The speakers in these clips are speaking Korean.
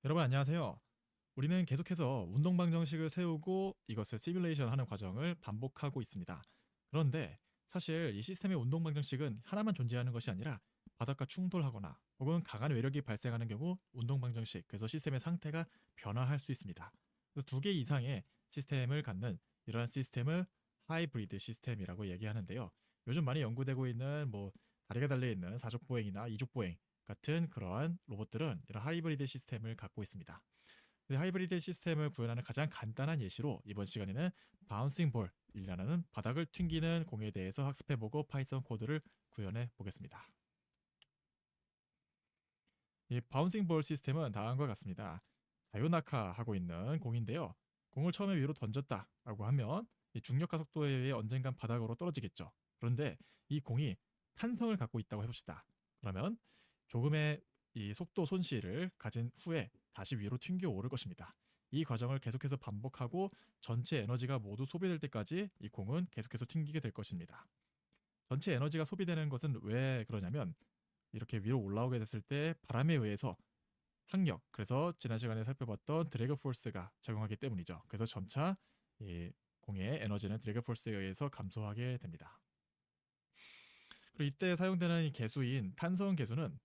여러분 안녕하세요. 우리는 계속해서 운동 방정식을 세우고 이것을 시뮬레이션 하는 과정을 반복하고 있습니다. 그런데 사실 이 시스템의 운동 방정식은 하나만 존재하는 것이 아니라 바닥과 충돌하거나 혹은 강한 외력이 발생하는 경우 운동 방정식, 그래서 시스템의 상태가 변화할 수 있습니다. 그래서 두 개 이상의 시스템을 갖는 이러한 시스템을 하이브리드 시스템이라고 얘기하는데요. 요즘 많이 연구되고 있는 다리가 달려 있는 사족 보행이나 이족 보행 같은 그러한 로봇들은 이런 하이브리드 시스템을 갖고 있습니다. 하이브리드 시스템을 구현하는 가장 간단한 예시로 이번 시간에는 바운싱 볼이라는 바닥을 튕기는 공에 대해서 학습해보고 파이썬 코드를 구현해 보겠습니다. 이 바운싱 볼 시스템은 다음과 같습니다. 자유낙하하고 있는 공인데요. 공을 처음에 위로 던졌다라고 하면 이 중력과 속도에 의해 언젠간 바닥으로 떨어지겠죠. 그런데 이 공이 탄성을 갖고 있다고 해봅시다. 그러면 조금의 이 속도 손실을 가진 후에 다시 위로 튕겨 오를 것입니다. 이 과정을 계속해서 반복하고 전체 에너지가 모두 소비될 때까지 이 공은 계속해서 튕기게 될 것입니다. 전체 에너지가 소비되는 것은 왜 그러냐면 이렇게 위로 올라오게 됐을 때 바람에 의해서 항력, 그래서 지난 시간에 살펴봤던 드래그 포스가 작용하기 때문이죠. 그래서 점차 이 공의 에너지는 드래그 포스에 의해서 감소하게 됩니다. 그리고 이때 사용되는 이 계수인 탄성 계수는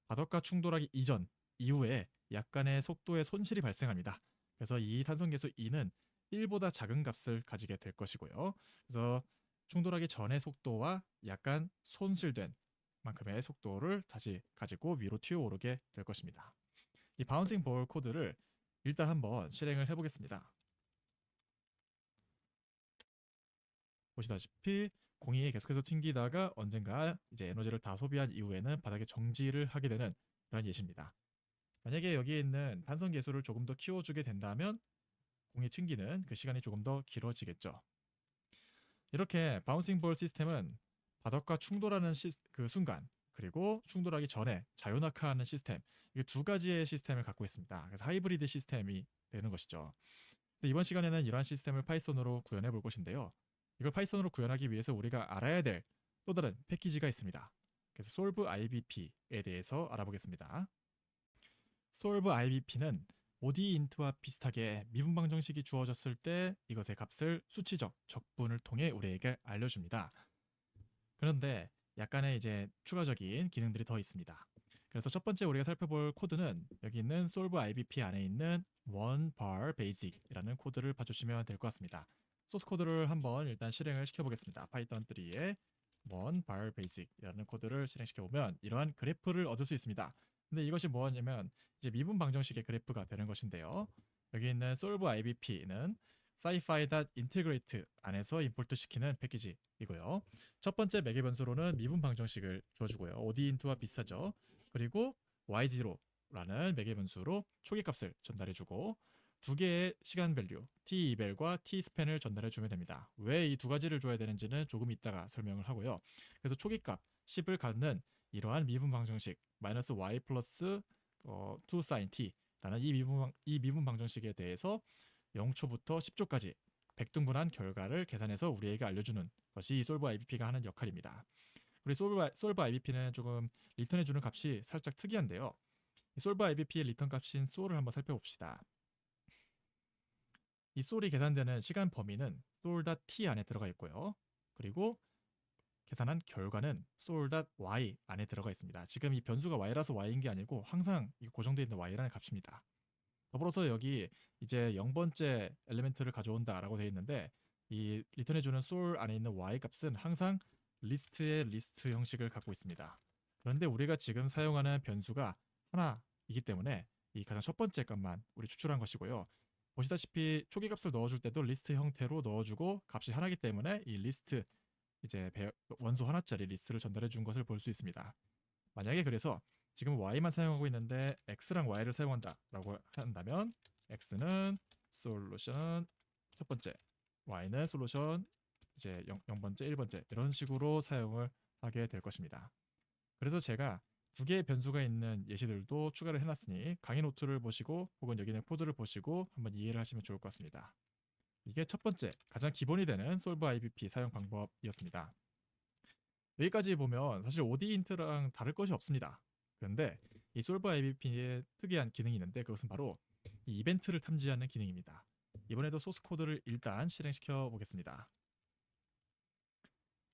바닥과 충돌하기 이전, 이후에 약간의 속도의 손실이 발생합니다. 그래서 이 탄성 계수 E는 1보다 작은 값을 가지게 될 것이고요. 그래서 충돌하기 전의 속도와 약간 손실된 만큼의 속도를 다시 가지고 위로 튀어오르게 될 것입니다. 이 바운싱 볼 코드를 일단 한번 실행을 해보겠습니다. 보시다시피 공이 계속해서 튕기다가 언젠가 이제 에너지를 다 소비한 이후에는 바닥에 정지를 하게 되는 그런 예시입니다. 만약에 여기에 있는 탄성 계수를 조금 더 키워주게 된다면 공이 튕기는 그 시간이 조금 더 길어지겠죠. 이렇게 바운싱 볼 시스템은 바닥과 충돌하는 그 순간, 그리고 충돌하기 전에 자유낙하하는 시스템, 이 두 가지의 시스템을 갖고 있습니다. 그래서 하이브리드 시스템이 되는 것이죠. 이번 시간에는 이러한 시스템을 파이썬으로 구현해 볼 것인데요. 이걸 파이썬으로 구현하기 위해서 우리가 알아야 될 또 다른 패키지가 있습니다. 그래서 solve IBP에 대해서 알아보겠습니다. solve IBP는 ODE int와 비슷하게 미분 방정식이 주어졌을 때 이것의 값을 수치적 적분을 통해 우리에게 알려줍니다. 그런데 약간의 이제 추가적인 기능들이 더 있습니다. 그래서 첫 번째 우리가 살펴볼 코드는 여기 있는 solve IBP 안에 있는 one bar basic이라는 코드를 봐주시면 될 것 같습니다. 소스 코드를 한번 일단 실행을 시켜보겠습니다. 파이썬 3에 one bar basic이라는 코드를 실행시켜보면 이러한 그래프를 얻을 수 있습니다. 근데 이것이 뭐냐면 이제 미분 방정식의 그래프가 되는 것인데요. 여기 있는 solve IBP는 scipy.integrate 안에서 임포트 시키는 패키지이고요. 첫 번째 매개 변수로는 미분 방정식을 주어주고요. OD 인트와 비슷하죠. 그리고 y0라는 매개 변수로 초기 값을 전달해주고 두 개의 시간 밸류 t 이벨과 t 스팬을 전달해주면 됩니다. 왜 이 두 가지를 줘야 되는지는 조금 이따가 설명을 하고요. 그래서 초기 값 10을 갖는 이러한 미분 방정식 마이너스 y 플러스 2 sin t라는 이 미분 방정식에 대해서 0초부터 10초까지 백등분한 결과를 계산해서 우리에게 알려주는 것이 이 솔브 IBP가 하는 역할입니다. 우리 솔브 IBP는 조금 리턴해주는 값이 살짝 특이한데요. 이 솔브 IBP의 리턴 값인 솔을 한번 살펴봅시다. 이 솔이 계산되는 시간 범위는 sol.t 안에 들어가 있고요. 그리고 계산한 결과는 sol.y 안에 들어가 있습니다. 지금 이 변수가 y라서 y인 게 아니고 항상 고정되어 있는 y라는 값입니다. 더불어서 여기 이제 0번째 엘리멘트를 가져온다라고 되어 있는데 이 리턴해주는 솔 안에 있는 y 값은 항상 리스트의 리스트 형식을 갖고 있습니다. 그런데 우리가 지금 사용하는 변수가 하나이기 때문에 이 가장 첫 번째 값만 우리 추출한 것이고요. 보시다시피 초기 값을 넣어줄 때도 리스트 형태로 넣어주고 값이 하나이기 때문에 이 리스트 이제 원소 하나짜리 리스트를 전달해 준 것을 볼 수 있습니다. 만약에 그래서 지금 y만 사용하고 있는데 x랑 y를 사용한다라고 한다면 x는 솔루션 첫 번째, y는 솔루션 이제 0번째, 1번째 이런 식으로 사용을 하게 될 것입니다. 그래서 제가 두 개의 변수가 있는 예시들도 추가를 해놨으니 강의 노트를 보시고 혹은 여기 있는 코드를 보시고 한번 이해를 하시면 좋을 것 같습니다. 이게 첫 번째, 가장 기본이 되는 솔브 IBP 사용 방법이었습니다. 여기까지 보면 사실 OD 인트랑 다를 것이 없습니다. 그런데 이 솔브 IBP의 특이한 기능이 있는데 그것은 바로 이 이벤트를 탐지하는 기능입니다. 이번에도 소스 코드를 일단 실행시켜 보겠습니다.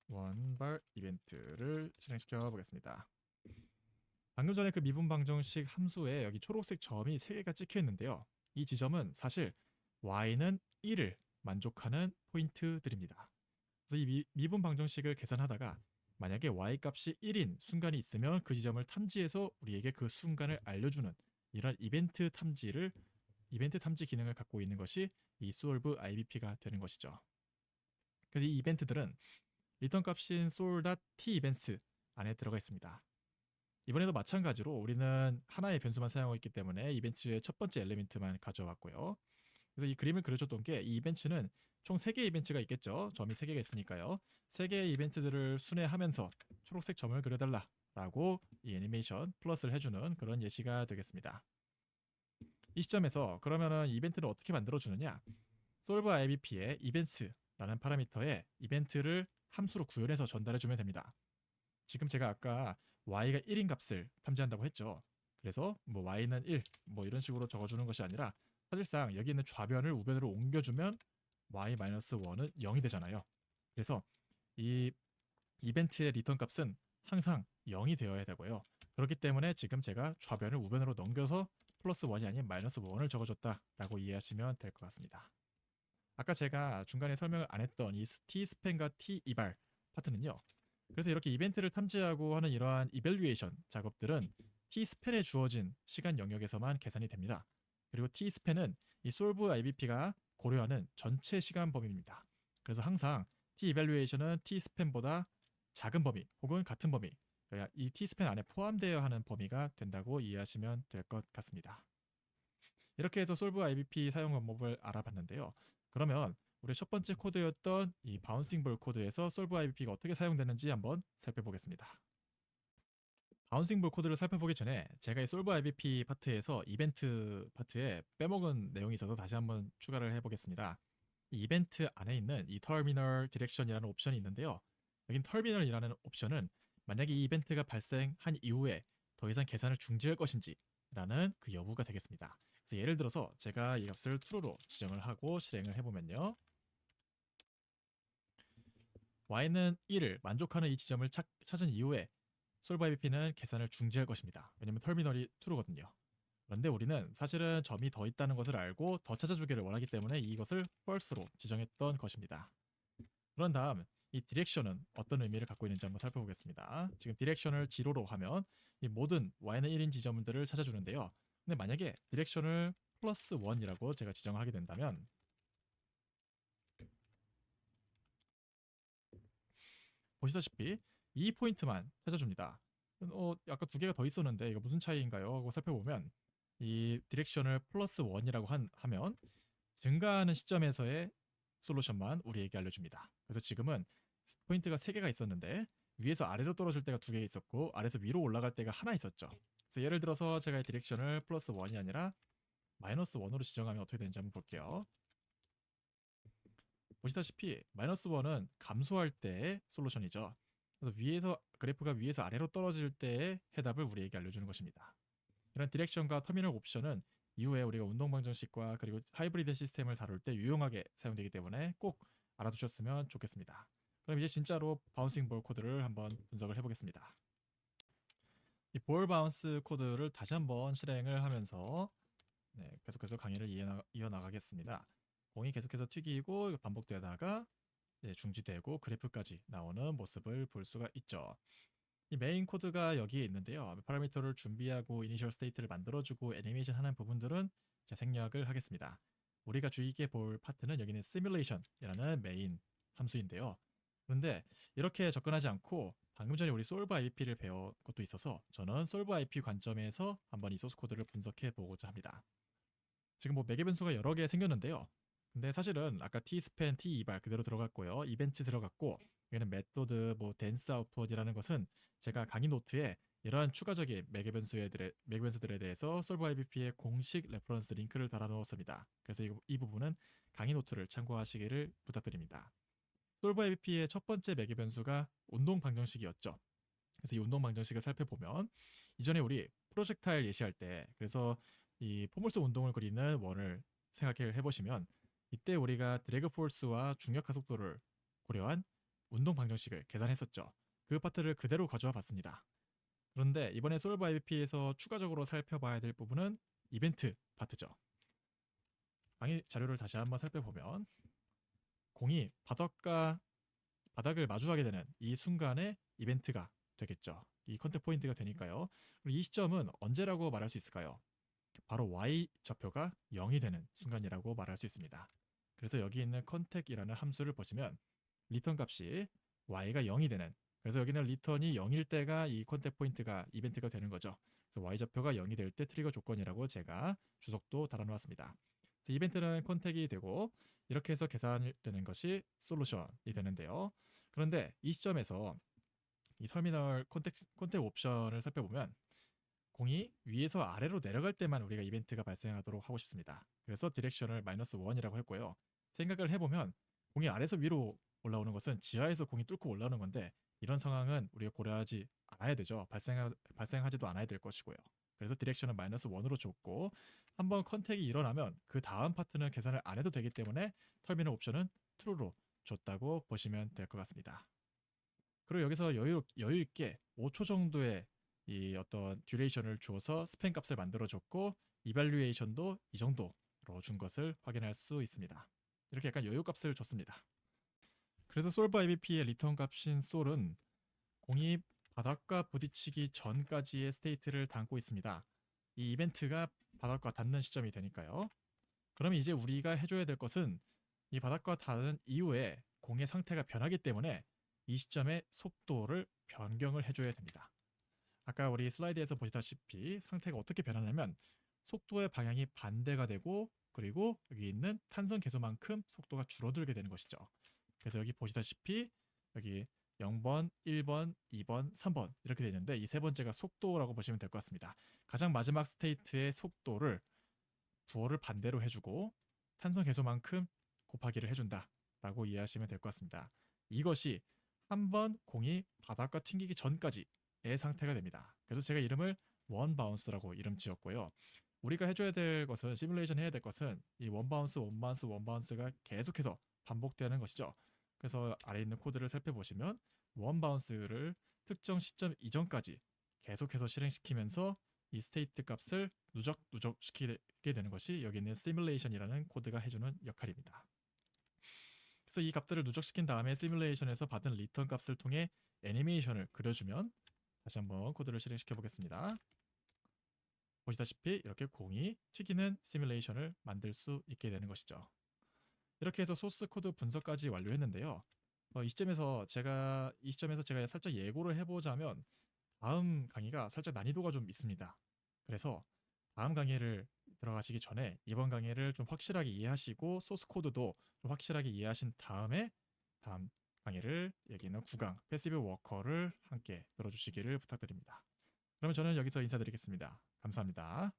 원발 이벤트를 실행시켜 보겠습니다. 방금 전에 그 미분 방정식 함수에 여기 초록색 점이 3개가 찍혀 있는데요. 이 지점은 사실 y는 1을 만족하는 포인트들입니다. 그래서 이 미분 방정식을 계산하다가 만약에 y 값이 1인 순간이 있으면 그 지점을 탐지해서 우리에게 그 순간을 알려주는 이런 이벤트 탐지 기능을 갖고 있는 것이 이 solve IBP가 되는 것이죠. 그래서 이 이벤트들은 리턴 값인 sol.tEvents 안에 들어가 있습니다. 이번에도 마찬가지로 우리는 하나의 변수만 사용하고 있기 때문에 이벤트의 첫 번째 엘리멘트만 가져왔고요. 그래서 이 그림을 그려줬던 게 이 이벤트는 총 3개의 이벤트가 있겠죠. 점이 3개가 있으니까요. 3개의 이벤트들을 순회하면서 초록색 점을 그려달라 라고 이 애니메이션 플러스를 해주는 그런 예시가 되겠습니다. 이 시점에서 그러면은 이벤트를 어떻게 만들어주느냐, solve IBP의 events라는 파라미터에 이벤트를 함수로 구현해서 전달해주면 됩니다. 지금 제가 아까 y가 1인 값을 탐지한다고 했죠. 그래서 뭐 y는 1, 뭐 이런 식으로 적어주는 것이 아니라 사실상 여기 있는 좌변을 우변으로 옮겨주면 y-1은 0이 되잖아요. 그래서 이 이벤트의 리턴 값은 항상 0이 되어야 되고요. 그렇기 때문에 지금 제가 좌변을 우변으로 넘겨서 플러스 1이 아닌 마이너스 1을 적어줬다라고 이해하시면 될 것 같습니다. 아까 제가 중간에 설명을 안 했던 이 t-스팬과 t-이발 파트는요. 그래서 이렇게 이벤트를 탐지하고 하는 이러한 이밸류에이션 작업들은 t-스팬에 주어진 시간 영역에서만 계산이 됩니다. 그리고 t-스팬은 이 solve IBP가 고려하는 전체 시간 범위입니다. 그래서 항상 t-evaluation은 t-스팬보다 작은 범위 혹은 같은 범위, 그러니까 이 t-스팬 안에 포함되어야 하는 범위가 된다고 이해하시면 될 것 같습니다. 이렇게 해서 solve IBP 사용 방법을 알아봤는데요. 그러면 우리 첫 번째 코드였던 이 바운싱 볼 코드에서 solve IBP가 어떻게 사용되는지 한번 살펴보겠습니다. 바운싱 볼 코드를 살펴보기 전에 제가 이 solve IBP 파트에서 이벤트 파트에 빼먹은 내용이 있어서 다시 한번 추가를 해보겠습니다. 이 이벤트 안에 있는 이 터미널 디렉션이라는 옵션이 있는데요. 여긴 터미널이라는 옵션은 만약에 이 이벤트가 발생한 이후에 더 이상 계산을 중지할 것인지 라는 그 여부가 되겠습니다. 그래서 예를 들어서 제가 이 값을 true로 지정을 하고 실행을 해보면요. y는 1을 만족하는 이 지점을 찾은 이후에 solve IBP는 계산을 중지할 것입니다. 왜냐면 터미널이 true거든요. 그런데 우리는 사실은 점이 더 있다는 것을 알고 더 찾아주기를 원하기 때문에 이것을 false로 지정했던 것입니다. 그런 다음 이 디렉션은 어떤 의미를 갖고 있는지 한번 살펴보겠습니다. 지금 디렉션을 지로로 하면 이 모든 y는 1인 지점들을 찾아주는데요. 근데 만약에 디렉션을 플러스 1이라고 제가 지정하게 된다면 보시다시피 이 포인트만 찾아줍니다. 아까 2개가 더 있었는데 이거 무슨 차이인가요? 하고 살펴보면 이 디렉션을 플러스 1이라고 하면 증가하는 시점에서의 솔루션만 우리에게 알려줍니다. 그래서 지금은 포인트가 3개가 있었는데 위에서 아래로 떨어질 때가 2개 있었고 아래에서 위로 올라갈 때가 하나 있었죠. 그래서 예를 들어서 제가 디렉션을 플러스 1이 아니라 마이너스 1으로 지정하면 어떻게 되는지 한번 볼게요. 보시다시피 마이너스 1은 감소할 때의 솔루션이죠. 그래서 그래프가 위에서 아래로 떨어질 때의 해답을 우리에게 알려주는 것입니다. 이런 디렉션과 터미널 옵션은 이후에 우리가 운동 방정식과 그리고 하이브리드 시스템을 다룰 때 유용하게 사용되기 때문에 꼭 알아두셨으면 좋겠습니다. 그럼 이제 진짜로 바운싱 볼 코드를 한번 분석을 해보겠습니다. 이 볼 바운스 코드를 다시 한번 실행을 하면서 계속해서 강의를 이어나가겠습니다. 공이 계속해서 튀기고 반복되다가 중지되고 그래프까지 나오는 모습을 볼 수가 있죠. 이 메인 코드가 여기에 있는데요. 파라미터를 준비하고 이니셜 스테이트를 만들어주고 애니메이션 하는 부분들은 생략을 하겠습니다. 우리가 주의 깊게 볼 파트는 여기는 simulation이라는 메인 함수인데요. 그런데 이렇게 접근하지 않고 방금 전에 우리 solve IP를 배운 것도 있어서 저는 solve IP 관점에서 한번 이 소스 코드를 분석해 보고자 합니다. 지금 뭐 매개 변수가 여러 개 생겼는데요. 근데 사실은 아까 t-span, t-eval 그대로 들어갔고요. 이벤트 들어갔고 여기는 메소드, 뭐 댄스 아웃풋이라는 것은 제가 강의 노트에 이러한 추가적인 매개 변수들에 대해서 solve IBP의 공식 레퍼런스 링크를 달아 넣었습니다. 그래서 이 부분은 강의 노트를 참고하시기를 부탁드립니다. solve IBP의 첫 번째 매개 변수가 운동 방정식이었죠. 그래서 이 운동 방정식을 살펴보면 이전에 우리 프로젝타일 예시할 때, 그래서 이 포물선 운동을 그리는 원을 생각해 해보시면, 이때 우리가 드래그 포스와 중력 가속도를 고려한 운동 방정식을 계산했었죠. 그 파트를 그대로 가져와 봤습니다. 그런데 이번에 솔브 IBP에서 추가적으로 살펴봐야 될 부분은 이벤트 파트죠. 강의 자료를 다시 한번 살펴보면, 공이 바닥을 마주하게 되는 이 순간에 이벤트가 되겠죠. 이 컨택 포인트가 되니까요. 그리고 이 시점은 언제라고 말할 수 있을까요? 바로 y 좌표가 0이 되는 순간이라고 말할 수 있습니다. 그래서 여기 있는 컨택이라는 함수를 보시면 리턴 값이 y가 0이 되는, 그래서 여기는 리턴이 0일 때가 이 컨택 포인트가 이벤트가 되는 거죠. 그래서 y 좌표가 0이 될 때 트리거 조건이라고 제가 주석도 달아놓았습니다. 그래서 이벤트는 컨택이 되고 이렇게 해서 계산되는 것이 솔루션이 되는데요. 그런데 이 시점에서 이 터미널 컨택 옵션을 살펴보면 공이 위에서 아래로 내려갈 때만 우리가 이벤트가 발생하도록 하고 싶습니다. 그래서 디렉션을 -1이라고 했고요. 생각을 해보면 공이 아래에서 위로 올라오는 것은 지하에서 공이 뚫고 올라오는 건데, 이런 상황은 우리가 고려하지 않아야 되죠. 발생하지도 않아야 될 것이고요. 그래서 디렉션은 -1으로 줬고, 한번 컨택이 일어나면 그 다음 파트는 계산을 안 해도 되기 때문에 터미널 옵션은 true로 줬다고 보시면 될 것 같습니다. 그리고 여기서 여유 있게 5초 정도의 이 어떤 듀레이션을 주어서 스팬 값을 만들어 줬고, 이발루에이션도 이 정도로 준 것을 확인할 수 있습니다. 이렇게 약간 여유 값을 줬습니다. 그래서 솔브 IBP의 리턴 값인 솔은 공이 바닥과 부딪히기 전까지의 스테이트를 담고 있습니다. 이 이벤트가 바닥과 닿는 시점이 되니까요. 그러면 이제 우리가 해줘야 될 것은 이 바닥과 닿은 이후에 공의 상태가 변하기 때문에 이 시점에 속도를 변경을 해줘야 됩니다. 아까 우리 슬라이드에서 보시다시피 상태가 어떻게 변하냐면 속도의 방향이 반대가 되고, 그리고 여기 있는 탄성 계수만큼 속도가 줄어들게 되는 것이죠. 그래서 여기 보시다시피 여기 0번, 1번, 2번, 3번 이렇게 되어 있는데, 이 세 번째가 속도라고 보시면 될 것 같습니다. 가장 마지막 스테이트의 속도를 부호를 반대로 해주고 탄성 계수만큼 곱하기를 해준다 라고 이해하시면 될 것 같습니다. 이것이 한번 공이 바닥과 튕기기 전까지의 상태가 됩니다. 그래서 제가 이름을 원 바운스라고 이름 지었고요. 우리가 해줘야 될 것은, 시뮬레이션 해야 될 것은 이 원 바운스, 원 바운스, 원 바운스가 계속해서 반복되는 것이죠. 그래서 아래 있는 코드를 살펴보시면 원 바운스를 특정 시점 이전까지 계속해서 실행시키면서 이 스테이트 값을 누적시키게 되는 것이 여기 있는 시뮬레이션이라는 코드가 해주는 역할입니다. 그래서 이 값들을 누적시킨 다음에 시뮬레이션에서 받은 리턴 값을 통해 애니메이션을 그려주면, 다시 한번 코드를 실행시켜 보겠습니다. 보시다시피 이렇게 공이 튀기는 시뮬레이션을 만들 수 있게 되는 것이죠. 이렇게 해서 소스 코드 분석까지 완료했는데요. 이 시점에서 제가 살짝 예고를 해보자면 다음 강의가 살짝 난이도가 좀 있습니다. 그래서 다음 강의를 들어가시기 전에 이번 강의를 좀 확실하게 이해하시고 소스 코드도 좀 확실하게 이해하신 다음에 다음 강의를, 여기 있는 9강 패시브 워커를 함께 들어주시기를 부탁드립니다. 그러면 저는 여기서 인사드리겠습니다. 감사합니다.